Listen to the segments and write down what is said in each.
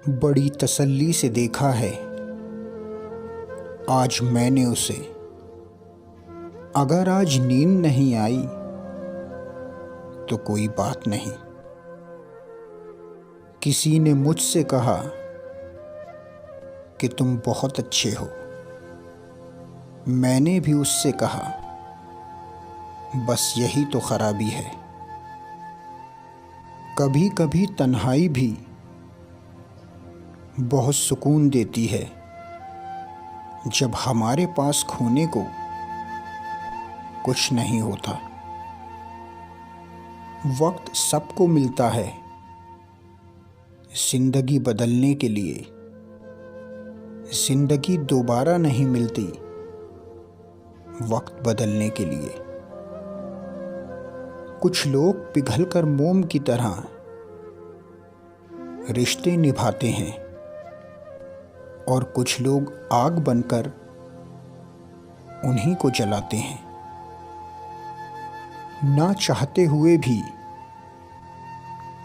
बड़ी तसल्ली से देखा है आज मैंने उसे। अगर आज नींद नहीं आई तो कोई बात नहीं। किसी ने मुझसे कहा कि तुम बहुत अच्छे हो। मैंने भी उससे कहा बस यही तो खराबी है। कभी कभी तन्हाई भी बहुत सुकून देती है जब हमारे पास खोने को कुछ नहीं होता। वक्त सबको मिलता है जिंदगी बदलने के लिए। जिंदगी दोबारा नहीं मिलती वक्त बदलने के लिए। कुछ लोग पिघलकर मोम की तरह रिश्ते निभाते हैं और कुछ लोग आग बनकर उन्हीं को जलाते हैं। ना चाहते हुए भी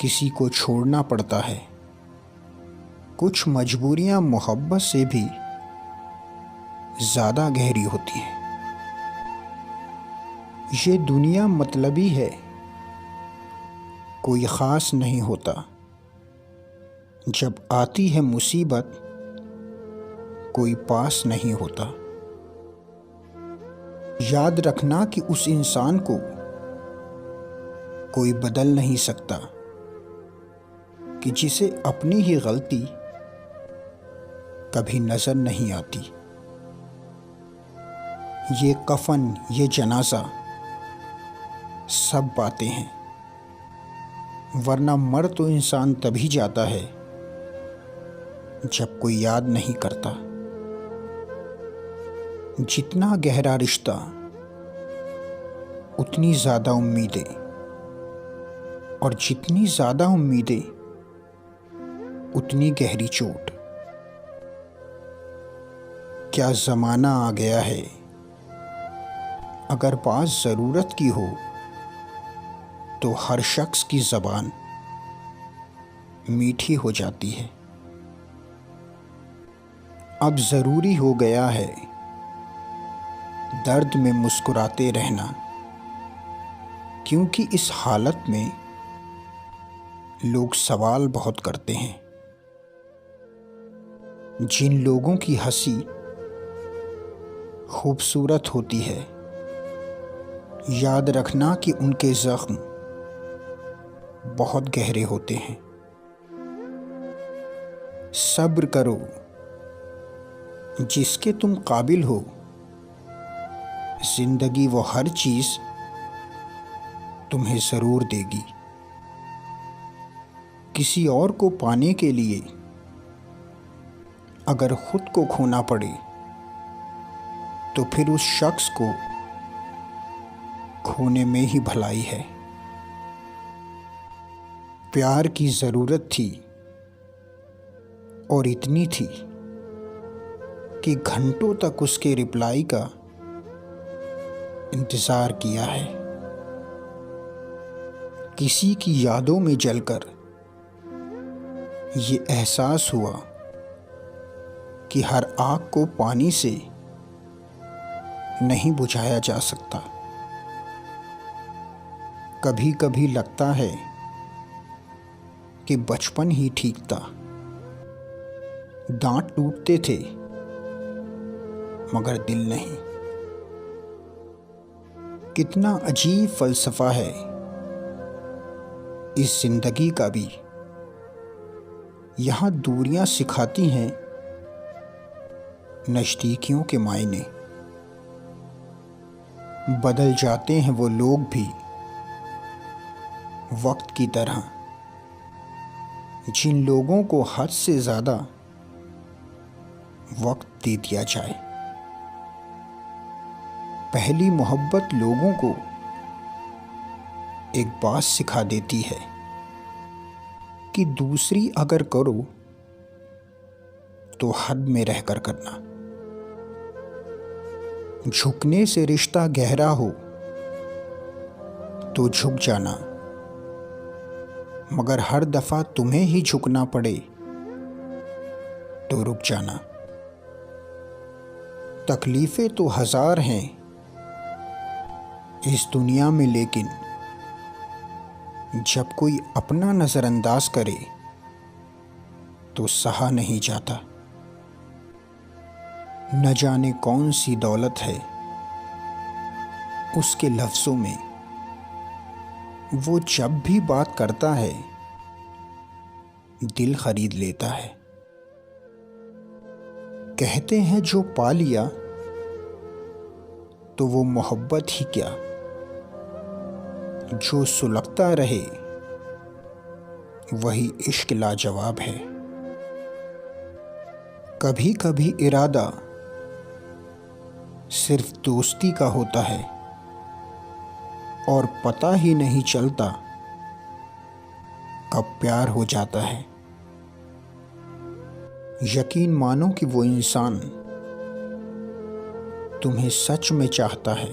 किसी को छोड़ना पड़ता है। कुछ मजबूरियां मोहब्बत से भी ज़्यादा गहरी होती हैं। ये दुनिया मतलबी है, कोई ख़ास नहीं होता। जब आती है मुसीबत कोई पास नहीं होता। याद रखना कि उस इंसान को कोई बदल नहीं सकता कि जिसे अपनी ही गलती कभी नजर नहीं आती। ये कफन, ये जनाजा सब बातें हैं, वरना मर तो इंसान तभी जाता है जब कोई याद नहीं करता। जितना गहरा रिश्ता उतनी ज़्यादा उम्मीदें, और जितनी ज़्यादा उम्मीदें उतनी गहरी चोट। क्या ज़माना आ गया है, अगर बात ज़रूरत की हो तो हर शख्स की ज़बान मीठी हो जाती है। अब ज़रूरी हो गया है दर्द में मुस्कुराते रहना, क्योंकि इस हालत में लोग सवाल बहुत करते हैं। जिन लोगों की हंसी खूबसूरत होती है, याद रखना कि उनके ज़ख्म बहुत गहरे होते हैं। सब्र करो, जिसके तुम काबिल हो। जिंदगी वो हर चीज़ तुम्हें ज़रूर देगी। किसी और को पाने के लिए अगर खुद को खोना पड़े तो फिर उस शख्स को खोने में ही भलाई है। प्यार की ज़रूरत थी और इतनी थी कि घंटों तक उसके रिप्लाई का इंतज़ार किया है। किसी की यादों में जलकर ये एहसास हुआ कि हर आग को पानी से नहीं बुझाया जा सकता। कभी कभी लगता है कि बचपन ही ठीक था। दांत टूटते थे मगर दिल नहीं। कितना अजीब फ़लसफ़ा है इस ज़िंदगी का भी। यहाँ दूरियां सिखाती हैं नज़दीकियों के मायने। बदल जाते हैं वो लोग भी वक्त की तरह। जिन लोगों को हद से ज़्यादा वक्त दे दिया जाए। पहली मोहब्बत लोगों को एक बात सिखा देती है कि दूसरी अगर करो तो हद में रहकर करना। झुकने से रिश्ता गहरा हो तो झुक जाना, मगर हर दफ़ा तुम्हें ही झुकना पड़े तो रुक जाना। तकलीफ़ें तो हज़ार हैं इस दुनिया में, लेकिन जब कोई अपना नज़रअंदाज करे तो सहा नहीं जाता। न जाने कौन सी दौलत है उसके लफ्ज़ों में, वो जब भी बात करता है दिल खरीद लेता है। कहते हैं जो पा लिया तो वो मोहब्बत ही क्या, जो सुलगता रहे वही इश्क लाजवाब है। कभी कभी इरादा सिर्फ दोस्ती का होता है और पता ही नहीं चलता कब प्यार हो जाता है। यकीन मानो कि वो इंसान तुम्हें सच में चाहता है,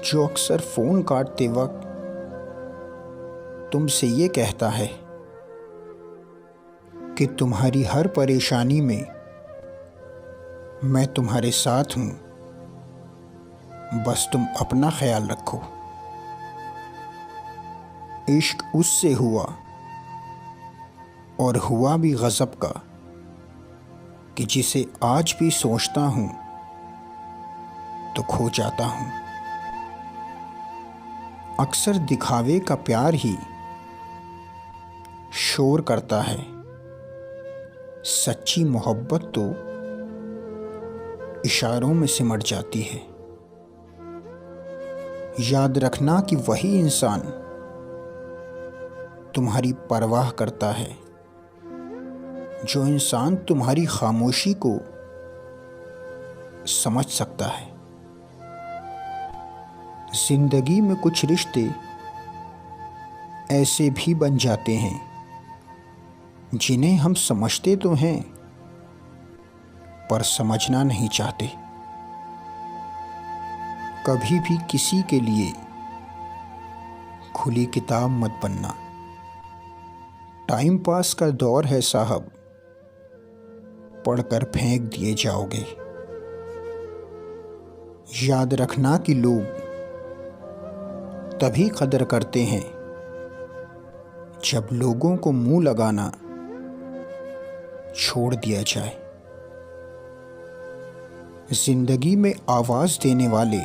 जो अक्सर फ़ोन काटते वक्त तुमसे ये कहता है कि तुम्हारी हर परेशानी में मैं तुम्हारे साथ हूँ, बस तुम अपना ख्याल रखो। इश्क उससे हुआ, और हुआ भी गज़ब का, कि जिसे आज भी सोचता हूँ तो खो जाता हूँ। अक्सर दिखावे का प्यार ही शोर करता है, सच्ची मोहब्बत तो इशारों में सिमट जाती है। याद रखना कि वही इंसान तुम्हारी परवाह करता है, जो इंसान तुम्हारी खामोशी को समझ सकता है। जिंदगी में कुछ रिश्ते ऐसे भी बन जाते हैं जिन्हें हम समझते तो हैं पर समझना नहीं चाहते। कभी भी किसी के लिए खुली किताब मत बनना। टाइम पास का दौर है साहब, पढ़कर फेंक दिए जाओगे। याद रखना कि लोग तभी कदर करते हैं जब लोगों को मुंह लगाना छोड़ दिया जाए। जिंदगी में आवाज़ देने वाले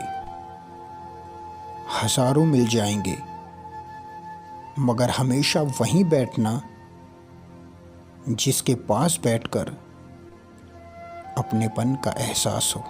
हज़ारों मिल जाएंगे, मगर हमेशा वहीं बैठना जिसके पास बैठकर अपनेपन का एहसास हो।